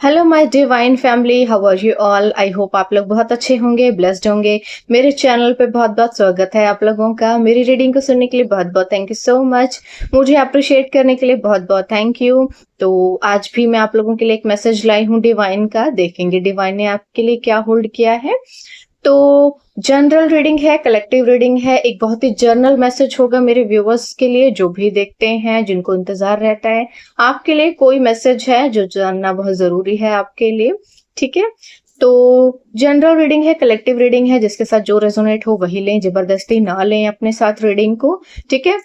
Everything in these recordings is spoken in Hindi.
Hello my divine family, how are you all. I hope आप लोग बहुत अच्छे होंगे, ब्लेस्ड होंगे। मेरे चैनल पे बहुत बहुत स्वागत है आप लोगों का। मेरी रीडिंग को सुनने के लिए बहुत बहुत थैंक यू सो मच। मुझे अप्रिशिएट करने के लिए बहुत बहुत थैंक यू। तो आज भी मैं आप लोगों के लिए एक मैसेज लाई हूँ डिवाइन का। देखेंगे डिवाइन ने आपके लिए क्या होल्ड किया है। तो जनरल रीडिंग है, कलेक्टिव रीडिंग है, एक बहुत ही जर्नल मैसेज होगा मेरे व्यूअर्स के लिए जो भी देखते हैं, जिनको इंतजार रहता है। आपके लिए कोई मैसेज है जो जानना बहुत जरूरी है आपके लिए, ठीक है। तो जनरल रीडिंग है, कलेक्टिव रीडिंग है, जिसके साथ जो रेजोनेट हो वही लें, जबरदस्ती ना लें अपने साथ रीडिंग को, ठीक है।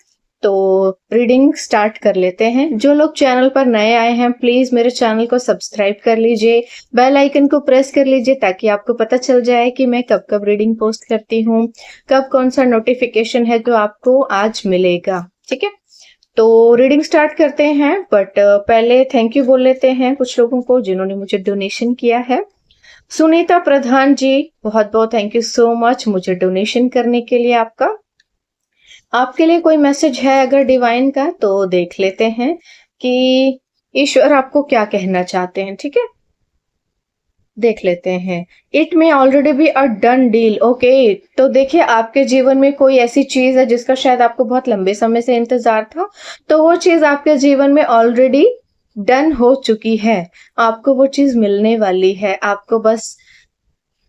तो रीडिंग स्टार्ट कर लेते हैं। जो लोग चैनल पर नए आए हैं प्लीज मेरे चैनल को सब्सक्राइब कर लीजिए, बेल आइकन को प्रेस कर लीजिए ताकि आपको पता चल जाए कि मैं कब कब रीडिंग पोस्ट करती हूँ, कब कौन सा नोटिफिकेशन है जो आपको आज मिलेगा, ठीक है। तो रीडिंग स्टार्ट करते हैं, बट पहले थैंक यू बोल लेते हैं कुछ लोगों को जिन्होंने मुझे डोनेशन किया है। सुनीता प्रधान जी, बहुत बहुत थैंक यू सो मच मुझे डोनेशन करने के लिए। आपके लिए कोई मैसेज है अगर डिवाइन का, तो देख लेते हैं कि ईश्वर आपको क्या कहना चाहते हैं, ठीक है। देख लेते हैं। इट में already be a done deal. Okay, तो देखिए आपके जीवन में कोई ऐसी चीज है जिसका शायद आपको बहुत लंबे समय से इंतजार था, तो वो चीज आपके जीवन में ऑलरेडी डन हो चुकी है। आपको वो चीज मिलने वाली है, आपको बस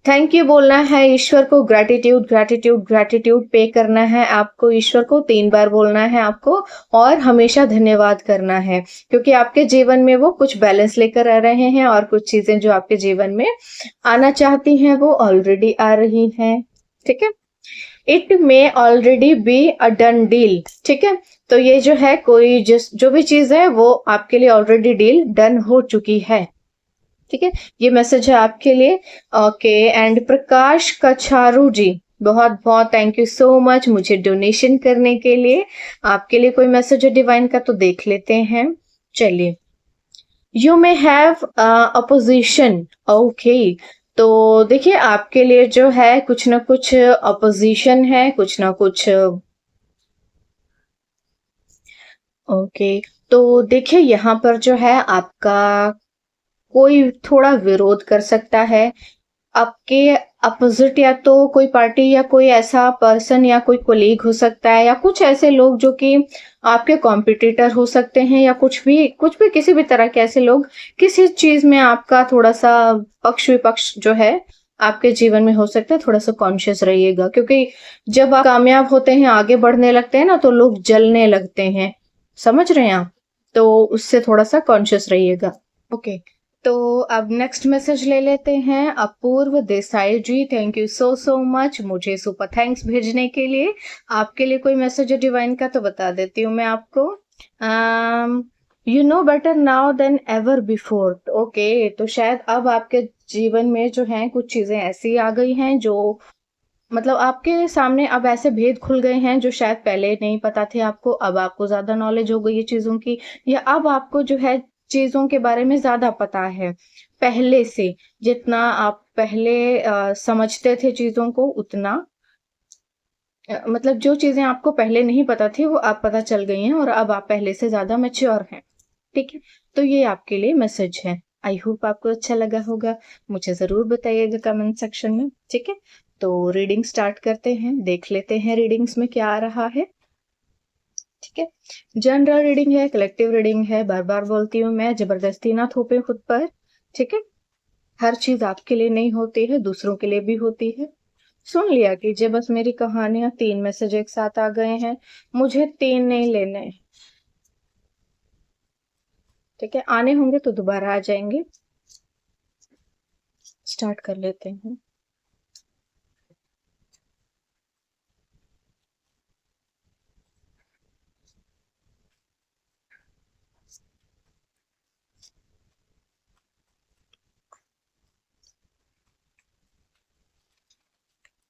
थैंक यू बोलना है ईश्वर को। ग्रैटिट्यूड ग्रैटिट्यूड ग्रैटिट्यूड पे करना है आपको, ईश्वर को 3 बार बोलना है आपको, और हमेशा धन्यवाद करना है क्योंकि आपके जीवन में वो कुछ बैलेंस लेकर आ रहे हैं और कुछ चीजें जो आपके जीवन में आना चाहती हैं वो ऑलरेडी आ रही हैं, ठीक है। It may already be a done deal, ठीक है। तो ये जो है कोई जो भी चीज है वो आपके लिए ऑलरेडी डील डन हो चुकी है, ठीक है। ये मैसेज है आपके लिए। ओके, एंड प्रकाश कछारू जी, बहुत बहुत थैंक यू सो मच मुझे डोनेशन करने के लिए। आपके लिए कोई मैसेज है डिवाइन का, तो देख लेते हैं। चलिए, you may have opposition. Okay, तो देखिए आपके लिए जो है कुछ ना कुछ अपोजिशन है, कुछ ना कुछ। ओके, तो देखिए यहाँ पर जो है आपका कोई थोड़ा विरोध कर सकता है आपके अपोजिट, या तो कोई पार्टी या कोई ऐसा पर्सन या कोई कोलीग हो सकता है, या कुछ ऐसे लोग जो कि आपके कॉम्पिटिटर हो सकते हैं, या कुछ भी किसी भी तरह के ऐसे लोग किसी चीज में आपका थोड़ा सा पक्ष विपक्ष जो है आपके जीवन में हो सकता है। थोड़ा सा कॉन्शियस रहिएगा क्योंकि जब आप कामयाब होते हैं, आगे बढ़ने लगते हैं ना, तो लोग जलने लगते हैं, समझ रहे हैं आप। तो उससे थोड़ा सा कॉन्शियस रहिएगा। ओके, तो अब नेक्स्ट मैसेज ले लेते हैं। Apurva Desai ji, thank you so so much मुझे सुपर थैंक्स भेजने के लिए। आपके लिए कोई मैसेज है डिवाइन का, तो बता देती हूँ मैं आपको। You know better now then ever before. Okay, तो शायद अब आपके जीवन में जो है कुछ चीजें ऐसी आ गई हैं जो मतलब आपके सामने अब ऐसे भेद खुल गए हैं जो शायद पहले नहीं पता थे आपको। अब आपको ज्यादा नॉलेज हो गई है चीजों की, या अब आपको जो है चीजों के बारे में ज्यादा पता है पहले से। जितना आप पहले समझते थे चीजों को, उतना मतलब जो चीजें आपको पहले नहीं पता थी वो आप पता चल गई हैं, और अब आप पहले से ज्यादा मैच्योर हैं, ठीक है। तो ये आपके लिए मैसेज है। आई होप आपको अच्छा लगा होगा, मुझे जरूर बताइएगा कमेंट सेक्शन में, ठीक है। तो रीडिंग स्टार्ट करते हैं, देख लेते हैं रीडिंग्स में क्या आ रहा है, ठीक है। जनरल रीडिंग है, कलेक्टिव रीडिंग है, बार बार बोलती हूँ मैं, जबरदस्ती ना थोपे खुद पर, ठीक है। हर चीज आपके लिए नहीं होती है, दूसरों के लिए भी होती है। सुन लिया कीजिए बस मेरी कहानियां। 3 मैसेज एक साथ आ गए हैं, मुझे 3 नहीं लेने, ठीक है। आने होंगे तो दोबारा आ जाएंगे। स्टार्ट कर लेते हैं।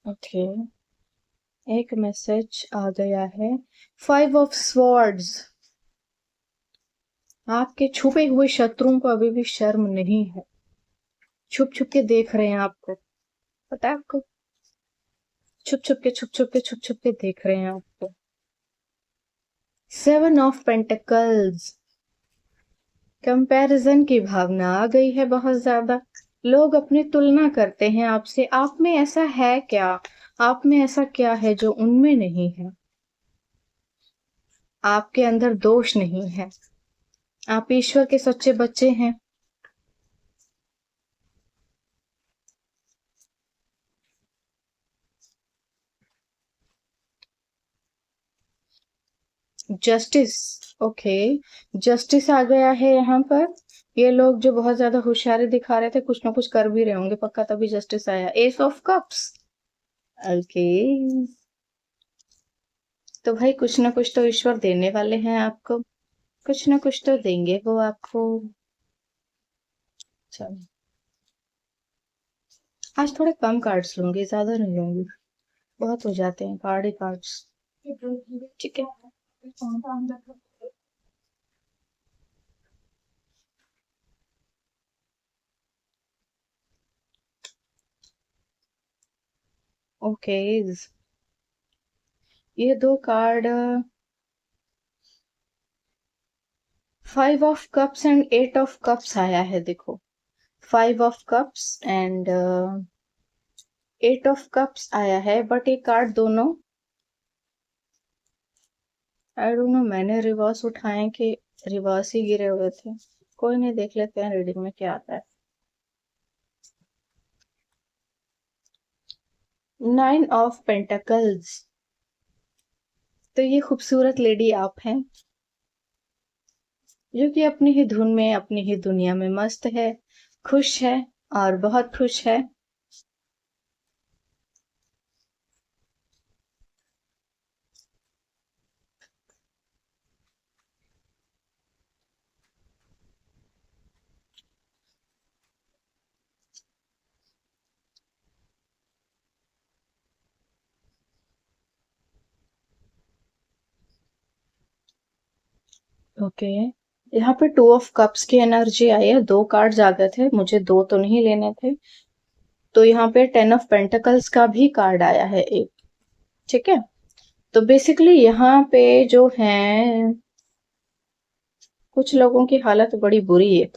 ओके, एक मैसेज आ गया है। 5 ऑफ स्वॉर्ड्स। आपके छुपे हुए शत्रुओं को अभी भी शर्म नहीं है, छुप छुप के देख रहे हैं आपको, पता है आपको, छुप छुप के देख रहे हैं आपको। 7 ऑफ पेंटिकल्स। कंपैरिजन की भावना आ गई है बहुत ज्यादा। लोग अपनी तुलना करते हैं आपसे। आप में ऐसा है क्या? आप में ऐसा क्या है जो उनमें नहीं है? आपके अंदर दोष नहीं है। आप ईश्वर के सच्चे बच्चे हैं। जस्टिस। ओके। जस्टिस आ गया है यहाँ पर। ये लोग जो बहुत ज्यादा होशियारी दिखा रहे थे कुछ ना कुछ कर भी रहे होंगे पक्का, तभी जस्टिस आया। S of cups. ओके। तो भाई कुछ ना कुछ तो ईश्वर देने वाले हैं आपको। कुछ ना कुछ तो देंगे वो आपको। चलो, आज थोड़े कम कार्ड्स लूंगी, ज्यादा नहीं लूंगी। बहुत हो जाते हैं कार्ड ही कार्ड्स। ठीक है। ओके। ये दो card, 5 of cups and 8 of cups आया है। देखो, 5 of cups and 8 of cups आया है, बट ये कार्ड दोनों, आई डोंट नो मैंने रिवर्स उठाए कि रिवर्स ही गिरे हुए थे। कोई नहीं, देख लेते हैं रीडिंग में क्या आता है। 9 ऑफ पेंटिकल्स। तो ये खूबसूरत लेडी आप हैं, जो कि अपनी ही धुन में अपनी ही दुनिया में मस्त है, खुश है और बहुत खुश है। ओके। यहाँ पे 2 ऑफ कप्स की एनर्जी आई है। 2 कार्ड्स आ गए थे, मुझे 2 तो नहीं लेने थे। तो यहाँ पे 10 ऑफ पेंटिकल्स का भी कार्ड आया है एक। ठीक है। तो बेसिकली यहाँ पे जो है, कुछ लोगों की हालत बड़ी बुरी है।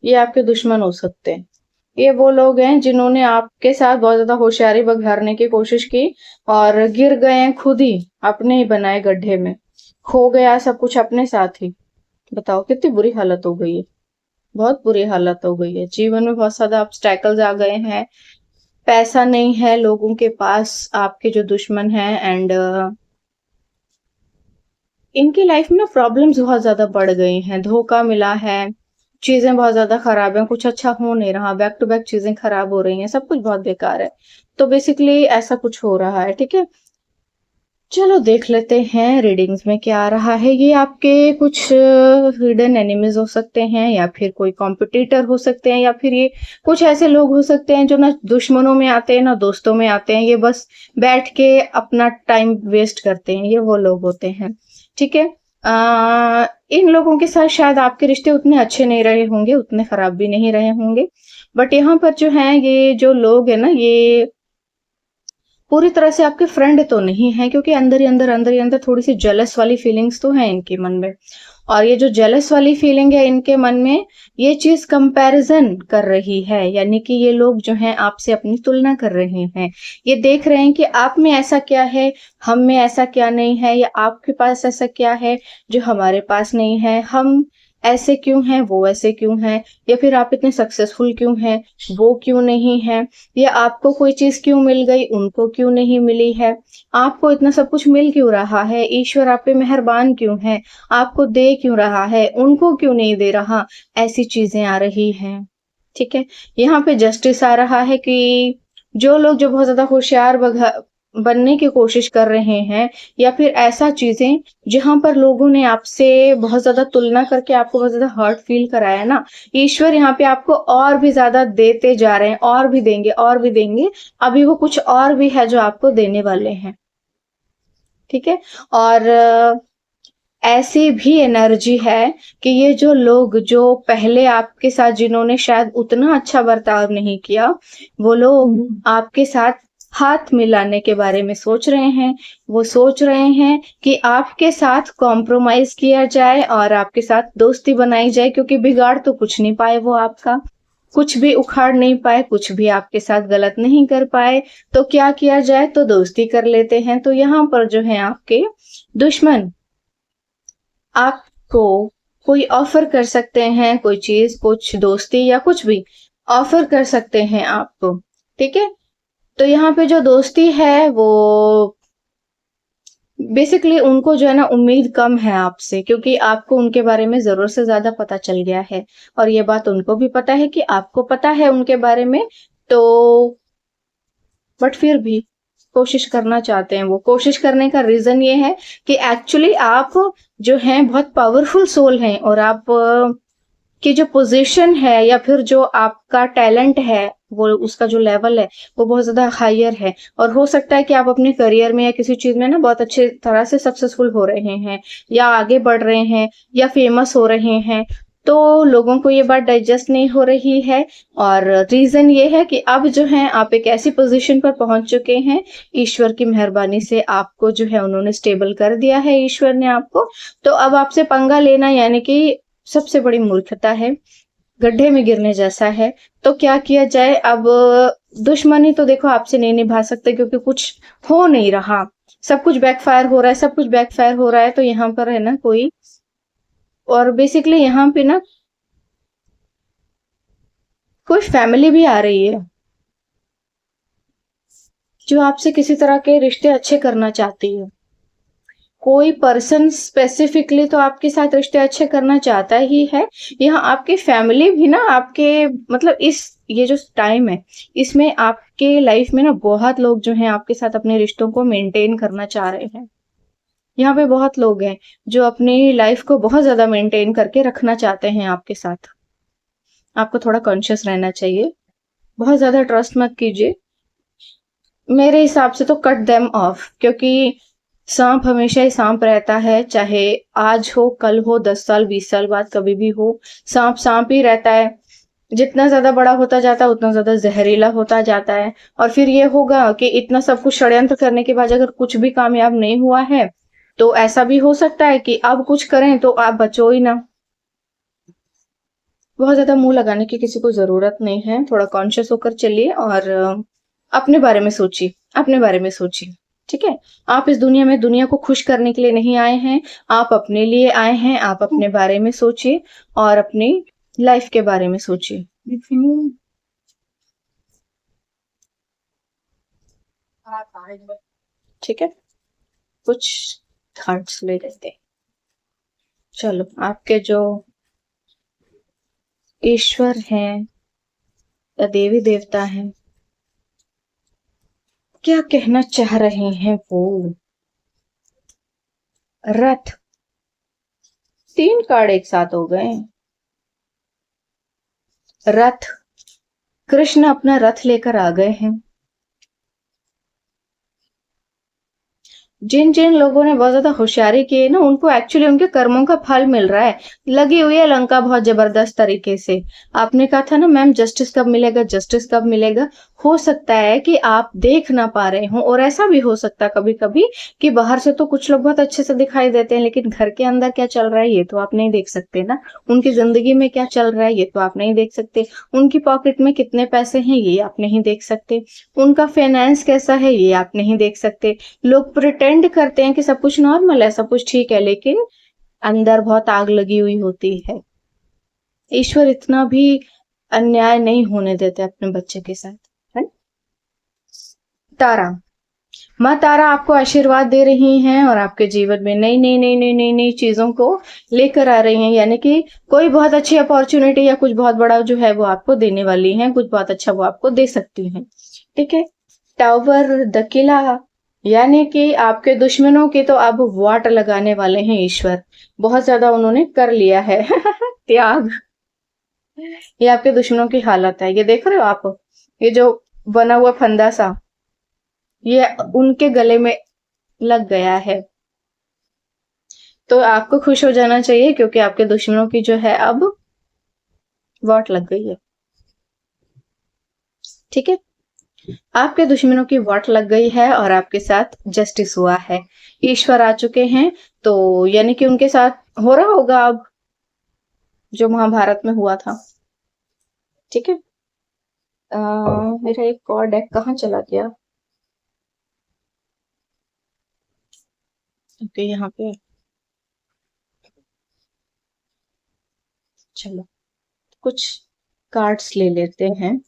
ये आपके दुश्मन हो सकते हैं। ये वो लोग हैं जिन्होंने आपके साथ बहुत ज्यादा होशियारी बघारने की कोशिश की और गिर गए हैं खुद ही, अपने ही बनाए गड्ढे में। खो गया सब कुछ अपने साथ ही। बताओ कितनी बुरी हालत हो गई है। बहुत बुरी हालत हो गई है। जीवन में बहुत ज्यादा ऑब्स्टैकल्स आ गए हैं। पैसा नहीं है लोगों के पास, आपके जो दुश्मन हैं। एंड इनकी लाइफ में ना प्रॉब्लम्स बहुत ज्यादा बढ़ गई हैं। धोखा मिला है, चीजें बहुत ज्यादा खराब हैं, कुछ अच्छा हो नहीं रहा, बैक टू बैक चीजें खराब हो रही हैं, सब कुछ बहुत बेकार है। तो बेसिकली ऐसा कुछ हो रहा है। ठीक है। चलो देख लेते हैं रीडिंग्स में क्या आ रहा है। ये आपके कुछ हिडन एनिमीज हो सकते हैं, या फिर कोई कॉम्पिटिटर हो सकते हैं, या फिर ये कुछ ऐसे लोग हो सकते हैं जो ना दुश्मनों में आते हैं ना दोस्तों में आते हैं। ये बस बैठ के अपना टाइम वेस्ट करते हैं, ये वो लोग होते हैं। ठीक है। इन लोगों के साथ शायद आपके रिश्ते उतने अच्छे नहीं रहे होंगे, उतने खराब भी नहीं रहे होंगे। बट यहाँ पर जो है, ये जो लोग है ना, ये पूरी तरह से आपके फ्रेंड तो नहीं है, क्योंकि अंदर ही अंदर थोड़ी सी जेलस वाली फीलिंग्स तो है इनके मन में। और ये जो जेलस वाली फीलिंग है इनके मन में, ये चीज कंपैरिजन कर रही है। यानी कि ये लोग जो हैं आपसे अपनी तुलना कर रहे हैं। ये देख रहे हैं कि आप में ऐसा क्या है, हम में ऐसा क्या नहीं है, या आपके पास ऐसा क्या है जो हमारे पास नहीं है। हम ऐसे क्यों हैं, वो ऐसे क्यों हैं, या फिर आप इतने सक्सेसफुल क्यों हैं, वो क्यों नहीं है, या आपको कोई चीज क्यों मिल गई, उनको क्यों नहीं मिली है। आपको इतना सब कुछ मिल क्यों रहा है, ईश्वर आप पे मेहरबान क्यों है, आपको दे क्यों रहा है, उनको क्यों नहीं दे रहा। ऐसी चीजें आ रही हैं। ठीक है। यहाँ पे जस्टिस आ रहा है कि जो लोग जो बहुत ज्यादा होशियार बनने की कोशिश कर रहे हैं, या फिर ऐसा चीजें जहां पर लोगों ने आपसे बहुत ज्यादा तुलना करके आपको बहुत ज्यादा हर्ट फील कराया ना, ईश्वर यहाँ पे आपको और भी ज्यादा देते जा रहे हैं, और भी देंगे और भी देंगे। अभी वो कुछ और भी है जो आपको देने वाले हैं। ठीक है। और ऐसी भी एनर्जी है कि ये जो लोग जो पहले आपके साथ जिन्होंने शायद उतना अच्छा बर्ताव नहीं किया, वो लोग आपके साथ हाथ मिलाने के बारे में सोच रहे हैं। वो सोच रहे हैं कि आपके साथ कॉम्प्रोमाइज किया जाए और आपके साथ दोस्ती बनाई जाए, क्योंकि बिगाड़ तो कुछ नहीं पाए वो आपका, कुछ भी उखाड़ नहीं पाए, कुछ भी आपके साथ गलत नहीं कर पाए। तो क्या किया जाए, तो दोस्ती कर लेते हैं। तो यहाँ पर जो है आपके दुश्मन आपको कोई ऑफर कर सकते हैं, कोई चीज, कुछ दोस्ती या कुछ भी ऑफर कर सकते हैं आपको। ठीक है, तो यहाँ पे जो दोस्ती है वो बेसिकली उनको जो है ना उम्मीद कम है आपसे, क्योंकि आपको उनके बारे में जरूरत से ज्यादा पता चल गया है। और ये बात उनको भी पता है कि आपको पता है उनके बारे में। तो बट फिर भी कोशिश करना चाहते हैं। वो कोशिश करने का रीजन ये है कि एक्चुअली आप जो हैं बहुत पावरफुल सोल हैं, और आप की जो पोजीशन है या फिर जो आपका टैलेंट है, वो उसका जो लेवल है वो बहुत ज्यादा हायर है। और हो सकता है कि आप अपने करियर में या किसी चीज में ना बहुत अच्छे तरह से सक्सेसफुल हो रहे हैं, या आगे बढ़ रहे हैं, या फेमस हो रहे हैं। तो लोगों को ये बात डाइजेस्ट नहीं हो रही है, और रीजन ये है कि अब जो है आप एक ऐसी पोजीशन पर पहुंच चुके हैं। ईश्वर की मेहरबानी से आपको जो है उन्होंने स्टेबल कर दिया है, ईश्वर ने आपको। तो अब आपसे पंगा लेना यानी कि सबसे बड़ी मूर्खता है, गड्ढे में गिरने जैसा है। तो क्या किया जाए अब? दुश्मनी तो देखो आपसे नहीं निभा सकते, क्योंकि कुछ हो नहीं रहा, सब कुछ बैकफायर हो रहा है, सब कुछ बैकफायर हो रहा है। तो यहाँ पर है ना कोई, और बेसिकली यहाँ पे ना कोई फैमिली भी आ रही है जो आपसे किसी तरह के रिश्ते अच्छे करना चाहती है। कोई पर्सन स्पेसिफिकली तो आपके साथ रिश्ते अच्छे करना चाहता ही है। यहाँ आपकी फैमिली भी ना आपके, मतलब इस ये जो टाइम है इसमें आपके लाइफ में ना बहुत लोग जो हैं आपके साथ अपने रिश्तों को मेंटेन करना चाह रहे हैं। यहाँ पे बहुत लोग हैं जो अपनी लाइफ को बहुत ज्यादा मेंटेन करके रखना चाहते हैं आपके साथ। आपको थोड़ा कॉन्शियस रहना चाहिए, बहुत ज्यादा ट्रस्ट मत कीजिए। मेरे हिसाब से तो कट देम ऑफ, क्योंकि सांप हमेशा ही सांप रहता है, चाहे आज हो, कल हो, 10 साल 20 साल बाद कभी भी हो, सांप सांप ही रहता है। जितना ज्यादा बड़ा होता जाता है उतना ज्यादा जहरीला होता जाता है। और फिर ये होगा कि इतना सब कुछ षड्यंत्र करने के बाद अगर कुछ भी कामयाब नहीं हुआ है, तो ऐसा भी हो सकता है कि अब कुछ करें तो आप बचो ही ना। बहुत ज्यादा मुंह लगाने की किसी को जरूरत नहीं है, थोड़ा कॉन्शियस होकर चलिए और अपने बारे में सोचिए, अपने बारे में सोचिए। ठीक है, आप इस दुनिया में दुनिया को खुश करने के लिए नहीं आए हैं, आप अपने लिए आए हैं। आप अपने बारे में सोचिए और अपनी लाइफ के बारे में सोचिए। ठीक है, कुछ थॉट्स ले लेते हैं। चलो, आपके जो ईश्वर हैं या देवी देवता हैं, क्या कहना चाह रहे हैं वो? रथ, 3 कार्ड एक साथ हो गए। रथ, कृष्ण अपना रथ लेकर आ गए हैं। जिन जिन लोगों ने बहुत ज्यादा होशियारी की है ना, उनको एक्चुअली उनके कर्मों का फल मिल रहा है। लगी हुई है लंका बहुत जबरदस्त तरीके से। आपने कहा था ना मैम जस्टिस कब मिलेगा, जस्टिस कब मिलेगा। हो सकता है कि आप देख ना पा रहे हो, और ऐसा भी हो सकता है कभी कभी कि बाहर से तो कुछ लोग बहुत अच्छे से दिखाई देते हैं, लेकिन घर के अंदर क्या चल रहा है ये तो आप नहीं देख सकते ना। उनकी जिंदगी में क्या चल रहा है ये तो आप नहीं देख सकते। उनकी पॉकेट में कितने पैसे हैं ये आप नहीं देख सकते। उनका फाइनेंस कैसा है ये आप नहीं देख सकते। लोग प्रिटेंड करते हैं कि सब कुछ नॉर्मल है, सब कुछ ठीक है, लेकिन अंदर बहुत आग लगी हुई होती है। ईश्वर इतना भी अन्याय नहीं होने देते अपने बच्चे के साथ, है। तारा, माँ तारा आपको आशीर्वाद दे रही हैं और आपके जीवन में नई नई नई नई नई नई चीजों को लेकर आ रही हैं, यानी कि कोई बहुत अच्छी अपॉर्चुनिटी या कुछ बहुत बड़ा जो है वो आपको देने वाली हैं, कुछ बहुत अच्छा वो आपको दे सकती हैं। ठीक है, टावर द किला, यानी कि आपके दुश्मनों की तो अब वाट लगाने वाले हैं ईश्वर। बहुत ज्यादा उन्होंने कर लिया है त्याग। ये आपके दुश्मनों की हालत है, ये देख रहे हो आप, ये जो बना हुआ फंदा सा, ये उनके गले में लग गया है। तो आपको खुश हो जाना चाहिए, क्योंकि आपके दुश्मनों की जो है अब वाट लग गई है। ठीक है, आपके दुश्मनों की वाट लग गई है और आपके साथ जस्टिस हुआ है। ईश्वर आ चुके हैं, तो यानी कि उनके साथ हो रहा होगा अब जो महाभारत में हुआ था। ठीक है। मेरा एक और डेक कहाँ चला गया? ओके, यहाँ पे। चलो, कुछ कार्ड्स ले लेते हैं।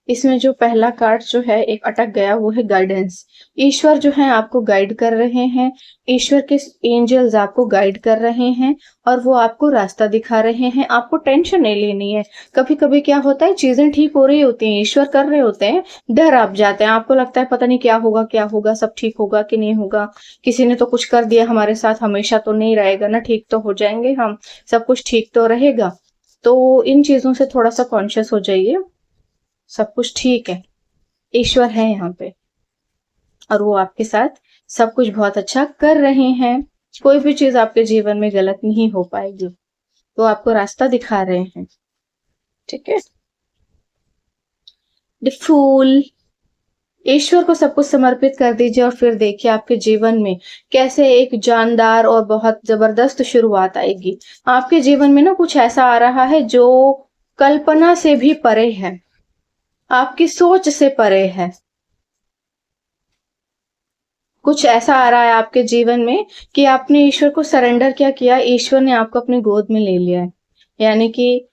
इसमें जो पहला कार्ड जो है एक अटक गया, वो है गाइडेंस। ईश्वर जो है आपको गाइड कर रहे हैं। ईश्वर के एंजल्स आपको गाइड कर रहे हैं और वो आपको रास्ता दिखा रहे हैं। आपको टेंशन नहीं लेनी है। कभी कभी क्या होता है, चीजें ठीक हो रही होती हैं, ईश्वर कर रहे होते हैं, डर आप जाते हैं, आपको लगता है पता नहीं क्या होगा क्या होगा, सब ठीक होगा कि नहीं होगा, किसी ने तो कुछ कर दिया हमारे साथ, हमेशा तो नहीं रहेगा ना, ठीक तो हो जाएंगे हम, सब कुछ ठीक तो रहेगा। तो इन चीजों से थोड़ा सा कॉन्शियस हो जाइए। सब कुछ ठीक है, ईश्वर है यहाँ पे और वो आपके साथ सब कुछ बहुत अच्छा कर रहे हैं। कोई भी चीज आपके जीवन में गलत नहीं हो पाएगी, वो आपको रास्ता दिखा रहे हैं। ठीक है। The fool. ईश्वर को सब कुछ समर्पित कर दीजिए और फिर देखिए आपके जीवन में कैसे एक जानदार और बहुत जबरदस्त शुरुआत आएगी। आपके जीवन में ना कुछ ऐसा आ रहा है जो कल्पना से भी परे है, आपकी सोच से परे है। कुछ ऐसा आ रहा है आपके जीवन में कि आपने ईश्वर को सरेंडर क्या किया, ईश्वर ने आपको अपनी गोद में ले लिया है। यानी कि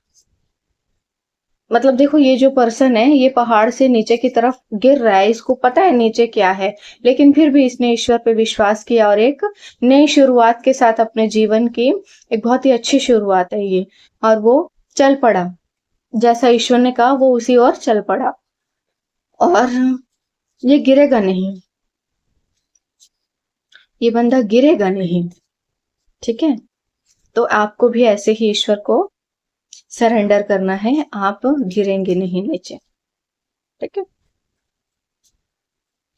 मतलब देखो, ये जो पर्सन है ये पहाड़ से नीचे की तरफ गिर रहा है, इसको पता है नीचे क्या है, लेकिन फिर भी इसने ईश्वर पे विश्वास किया और एक नई शुरुआत के साथ अपने जीवन की एक बहुत ही अच्छी शुरुआत है ये, और वो चल पड़ा। जैसा ईश्वर ने कहा वो उसी ओर चल पड़ा और ये गिरेगा नहीं, ये बंदा गिरेगा नहीं। ठीक है। तो आपको भी ऐसे ही ईश्वर को सरेंडर करना है, आप गिरेंगे नहीं नीचे। ठीक है।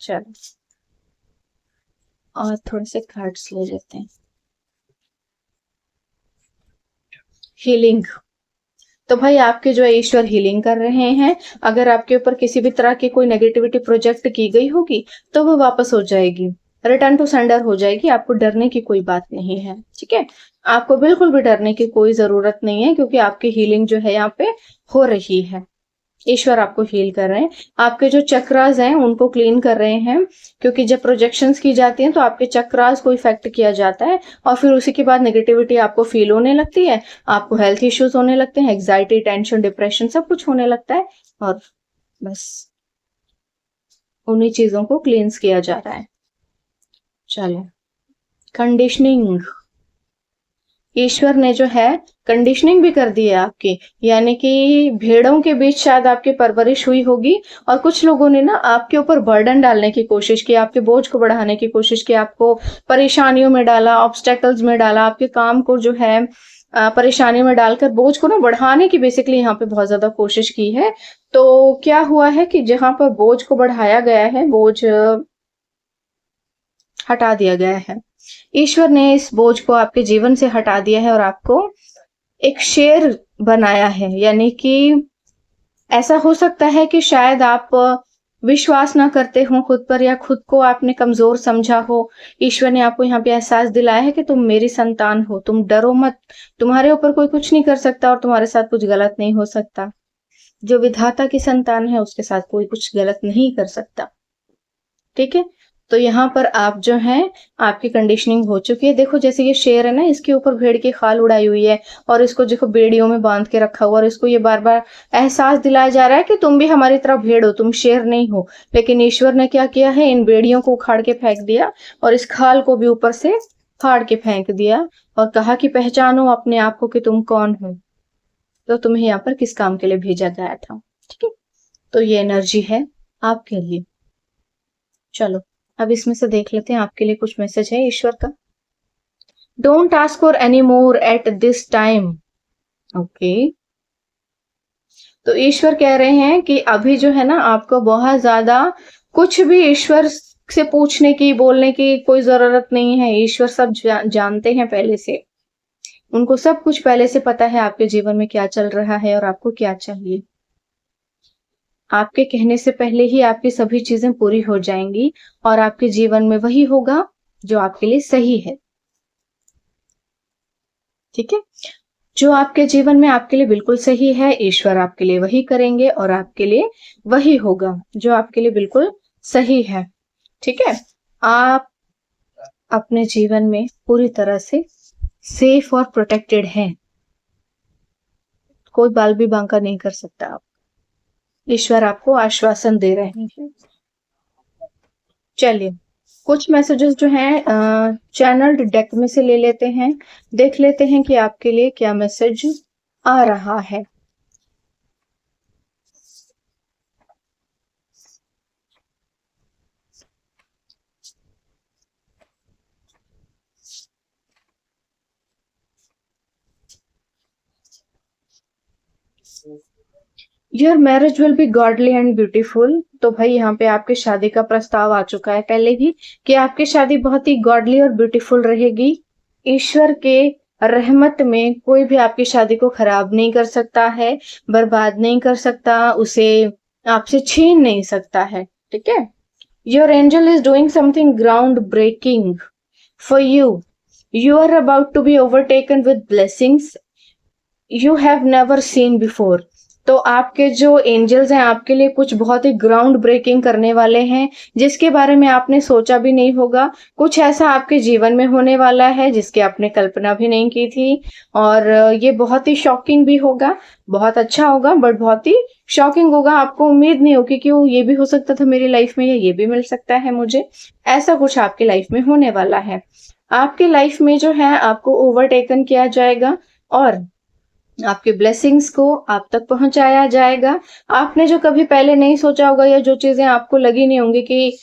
चलो, और थोड़े से कार्ड्स ले लेते हैं। हीलिंग। तो भाई आपके जो है ईश्वर हीलिंग कर रहे हैं। अगर आपके ऊपर किसी भी तरह की कोई नेगेटिविटी प्रोजेक्ट की गई होगी तो वो वापस हो जाएगी, रिटर्न टू सेंडर हो जाएगी। आपको डरने की कोई बात नहीं है। ठीक है। आपको बिल्कुल भी डरने की कोई जरूरत नहीं है, क्योंकि आपकी हीलिंग जो है यहाँ पे हो रही है। ईश्वर आपको हील कर रहे हैं। आपके जो चक्रास हैं उनको क्लीन कर रहे हैं, क्योंकि जब प्रोजेक्शंस की जाती हैं तो आपके चक्रास को इफेक्ट किया जाता है और फिर उसी के बाद नेगेटिविटी आपको फील होने लगती है, आपको हेल्थ इश्यूज होने लगते हैं, एग्जाइटी, टेंशन, डिप्रेशन सब कुछ होने लगता है। और बस उन्हीं चीजों को क्लींस किया जा रहा है। चलो, कंडीशनिंग। ईश्वर ने जो है कंडीशनिंग भी कर दी है आपकी, यानी कि भेड़ों के बीच शायद आपकी परवरिश हुई होगी और कुछ लोगों ने ना आपके ऊपर बर्डन डालने की कोशिश की, आपके बोझ को बढ़ाने की कोशिश की, आपको परेशानियों में डाला, ऑब्स्टेकल्स में डाला, आपके काम को जो है परेशानी में डालकर बोझ को ना बढ़ाने की बेसिकली यहाँ पे बहुत ज्यादा कोशिश की है। तो क्या हुआ है कि जहां पर बोझ को बढ़ाया गया है, बोझ हटा दिया गया है। ईश्वर ने इस बोझ को आपके जीवन से हटा दिया है और आपको एक शेर बनाया है। यानी कि ऐसा हो सकता है कि शायद आप विश्वास ना करते हो खुद पर, या खुद को आपने कमजोर समझा हो। ईश्वर ने आपको यहाँ पे एहसास दिलाया है कि तुम मेरी संतान हो, तुम डरो मत, तुम्हारे ऊपर कोई कुछ नहीं कर सकता और तुम्हारे साथ कुछ गलत नहीं हो सकता। जो विधाता की संतान है उसके साथ कोई कुछ गलत नहीं कर सकता। ठीक है। तो यहाँ पर आप जो है आपकी कंडीशनिंग हो चुकी है। देखो जैसे ये शेर है ना, इसके ऊपर भेड़ की खाल उड़ाई हुई है और इसको देखो बेड़ियों में बांध के रखा हुआ, और इसको ये बार बार एहसास दिलाया जा रहा है कि तुम भी हमारी तरह भेड़ हो, तुम शेर नहीं हो। लेकिन ईश्वर ने क्या किया है, इन बेड़ियों को उखाड़ के फेंक दिया और इस खाल को भी ऊपर से फाड़ के फेंक दिया और कहा कि पहचानो अपने आप को कि तुम कौन हो, तो तुम्हें यहाँ पर किस काम के लिए भेजा गया था। ठीक है। तो ये एनर्जी है आपके लिए। चलो, अब इसमें से देख लेते हैं आपके लिए कुछ मैसेज है ईश्वर का। Don't ask for any more at this time. Okay. तो ईश्वर कह रहे हैं कि अभी जो है ना आपको बहुत ज्यादा कुछ भी ईश्वर से पूछने की, बोलने की कोई जरूरत नहीं है। ईश्वर सब जानते हैं पहले से, उनको सब कुछ पहले से पता है आपके जीवन में क्या चल रहा है और आपको क्या चाहिए। आपके कहने से पहले ही आपकी सभी चीजें पूरी हो जाएंगी और आपके जीवन में वही होगा जो आपके लिए सही है। ठीक है, जो आपके जीवन में आपके लिए बिल्कुल सही है, ईश्वर आपके लिए वही करेंगे और आपके लिए वही होगा जो आपके लिए बिल्कुल सही है। ठीक है, आप अपने जीवन में पूरी तरह से सेफ और प्रोटेक्टेड हैं। कोई बाल भी बांका नहीं कर सकता आप। ईश्वर आपको आश्वासन दे रहे हैं। चलिए, कुछ मैसेजेस जो हैं चैनल डेक में से ले लेते हैं, देख लेते हैं कि आपके लिए क्या मैसेज आ रहा है। Your marriage will be godly and beautiful. तो भाई यहाँ पे आपके शादी का प्रस्ताव आ चुका है पहले ही कि आपकी शादी बहुत ही गॉडली और ब्यूटीफुल रहेगी। ईश्वर के रहमत में कोई भी आपकी शादी को खराब नहीं कर सकता है, बर्बाद नहीं कर सकता, उसे आपसे छीन नहीं सकता है। ठीक है, your angel is doing something groundbreaking for you. You are about to be overtaken with blessings you have never seen before. तो आपके जो एंजल्स हैं आपके लिए कुछ बहुत ही ग्राउंड ब्रेकिंग करने वाले हैं, जिसके बारे में आपने सोचा भी नहीं होगा। कुछ ऐसा आपके जीवन में होने वाला है जिसकी आपने कल्पना भी नहीं की थी, और ये बहुत ही शॉकिंग भी होगा। बहुत अच्छा होगा बट बहुत ही शॉकिंग होगा। आपको उम्मीद नहीं होगी कि ये भी हो सकता था मेरी लाइफ में, या ये भी मिल सकता है मुझे। ऐसा कुछ आपकी लाइफ में होने वाला है। आपके लाइफ में जो है आपको ओवरटेकन किया जाएगा और आपके ब्लेसिंग्स को आप तक पहुंचाया जाएगा। आपने जो कभी पहले नहीं सोचा होगा, या जो चीजें आपको लगी नहीं होंगी कि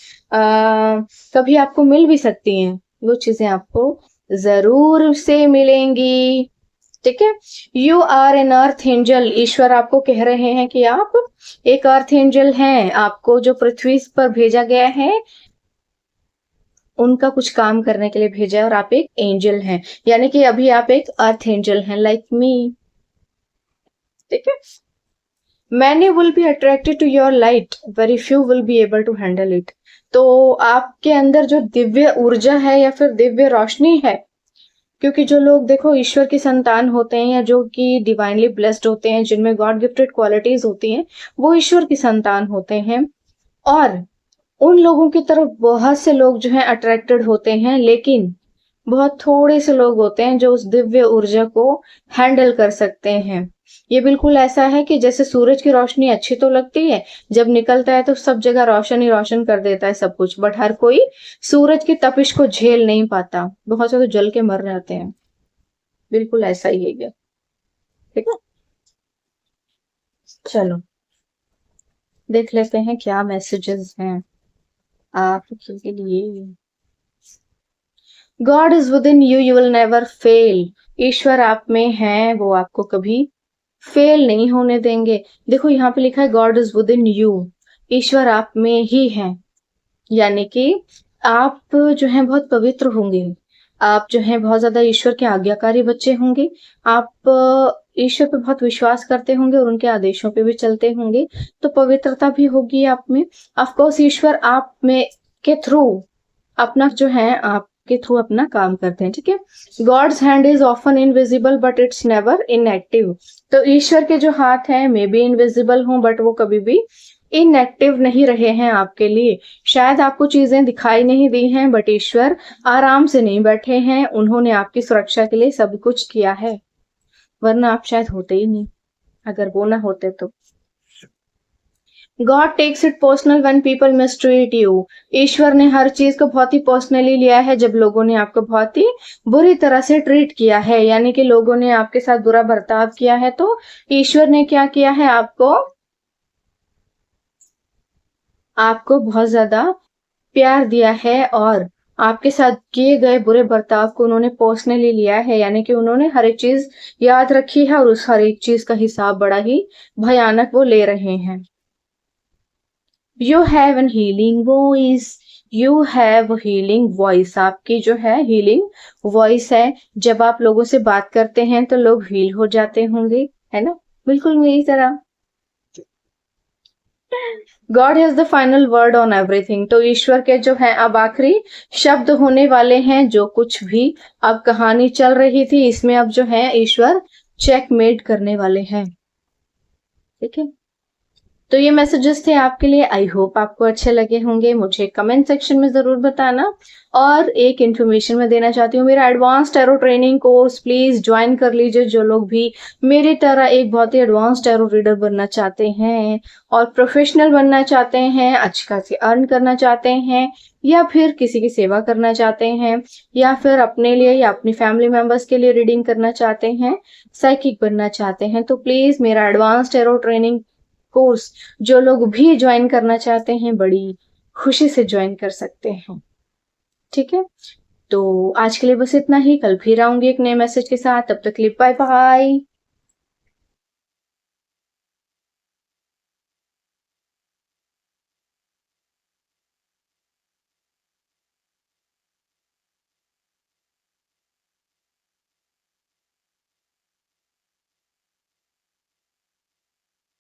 कभी आपको मिल भी सकती हैं, वो चीजें आपको जरूर से मिलेंगी। ठीक है, you are an earth angel. ईश्वर आपको कह रहे हैं कि आप एक अर्थ एंजल हैं। आपको जो पृथ्वी पर भेजा गया है उनका कुछ काम करने के लिए भेजा है, और आप एक एंजल हैं, यानी कि अभी आप एक अर्थ एंजल हैं, लाइक मी। ठीक है, many will be attracted to your light, very few will be able to handle it. तो आपके अंदर जो दिव्य ऊर्जा है या फिर दिव्य रोशनी है, क्योंकि जो लोग देखो ईश्वर की संतान होते हैं या जो कि डिवाइनली ब्लेस्ड होते हैं, जिनमें गॉड गिफ्टेड क्वालिटीज होती हैं, वो ईश्वर की संतान होते हैं। और उन लोगों की तरफ बहुत से लोग जो हैं अट्रैक्टेड होते हैं, लेकिन बहुत थोड़े से लोग होते हैं जो उस दिव्य ऊर्जा को हैंडल कर सकते हैं। ये बिल्कुल ऐसा है कि जैसे सूरज की रोशनी अच्छी तो लगती है, जब निकलता है तो सब जगह रोशन ही रोशन कर देता है सब कुछ, बट हर कोई सूरज की तपिश को झेल नहीं पाता, बहुत से तो जल के मर जाते हैं। बिल्कुल ऐसा ही है ये। ठीक है, चलो देख लेते हैं क्या मैसेजेस हैं आपके लिए। God is within you, you will never fail. ईश्वर आप में है, वो आपको कभी फेल नहीं होने देंगे। देखो यहाँ पे लिखा है God is within you, ईश्वर आप में ही है, यानी कि आप जो है बहुत पवित्र होंगे। आप जो है बहुत ज्यादा ईश्वर के आज्ञाकारी बच्चे होंगे। आप ईश्वर पे बहुत विश्वास करते होंगे और उनके आदेशों पे भी चलते होंगे, तो पवित्रता भी होगी आप में। ऑफकोर्स ईश्वर आप में के थ्रू अपना जो है आपके थ्रू अपना काम करते हैं। ठीक है, God's hand is often invisible but it's never inactive. तो ईश्वर के जो हाथ हैं मे बी इनविजिबल हों, बट वो कभी भी इनएक्टिव नहीं रहे हैं आपके लिए। शायद आपको चीजें दिखाई नहीं दी हैं, बट ईश्वर आराम से नहीं बैठे हैं, उन्होंने आपकी सुरक्षा के लिए सब कुछ किया है, वरना आप शायद होते ही नहीं अगर वो ना होते तो। God takes it personal when people mistreat you. ईश्वर ने हर चीज को बहुत ही पर्सनली लिया है जब लोगों ने आपको बहुत ही बुरी तरह से ट्रीट किया है, यानी कि लोगों ने आपके साथ बुरा बर्ताव किया है। तो ईश्वर ने क्या किया है, आपको बहुत ज्यादा प्यार दिया है, और आपके साथ किए गए बुरे बर्ताव को उन्होंने पर्सनली लिया है, यानी कि उन्होंने हर एक चीज याद रखी है और उस हर एक चीज का हिसाब बड़ा ही भयानक वो ले रहे हैं। You have an healing voice, you have healing voice. आपकी जो है हीलिंग वॉइस है, जब आप लोगों से बात करते हैं तो लोग हील हो जाते होंगे, है ना, बिल्कुल मेरी तरह। God has the final word on everything. तो ईश्वर के जो है अब आखिरी शब्द होने वाले हैं। जो कुछ भी अब कहानी चल रही थी इसमें अब जो है ईश्वर चेकमेट करने वाले हैं। ठीक है, तो ये मैसेजेस थे आपके लिए। आई होप आपको अच्छे लगे होंगे। मुझे कमेंट सेक्शन में जरूर बताना। और एक इन्फॉर्मेशन मैं देना चाहती हूँ, मेरा advance tarot training course please join कर लीजिए। जो लोग भी मेरी तरह एक बहुत ही एडवांस टैरो रीडर बनना चाहते हैं और प्रोफेशनल बनना चाहते हैं, अच्छी खासी अर्न करना चाहते हैं, या फिर किसी की सेवा करना चाहते हैं, या फिर अपने लिए या अपनी फैमिली मेंबर्स के लिए रीडिंग करना चाहते हैं, साइकिक बनना चाहते हैं, तो प्लीज मेरा एडवांस टैरो ट्रेनिंग कोर्स जो लोग भी ज्वाइन करना चाहते हैं बड़ी खुशी से ज्वाइन कर सकते हैं। ठीक है, तो आज के लिए बस इतना ही। कल फिर आऊंगी एक नए मैसेज के साथ। तब तक के लिए बाय बाय।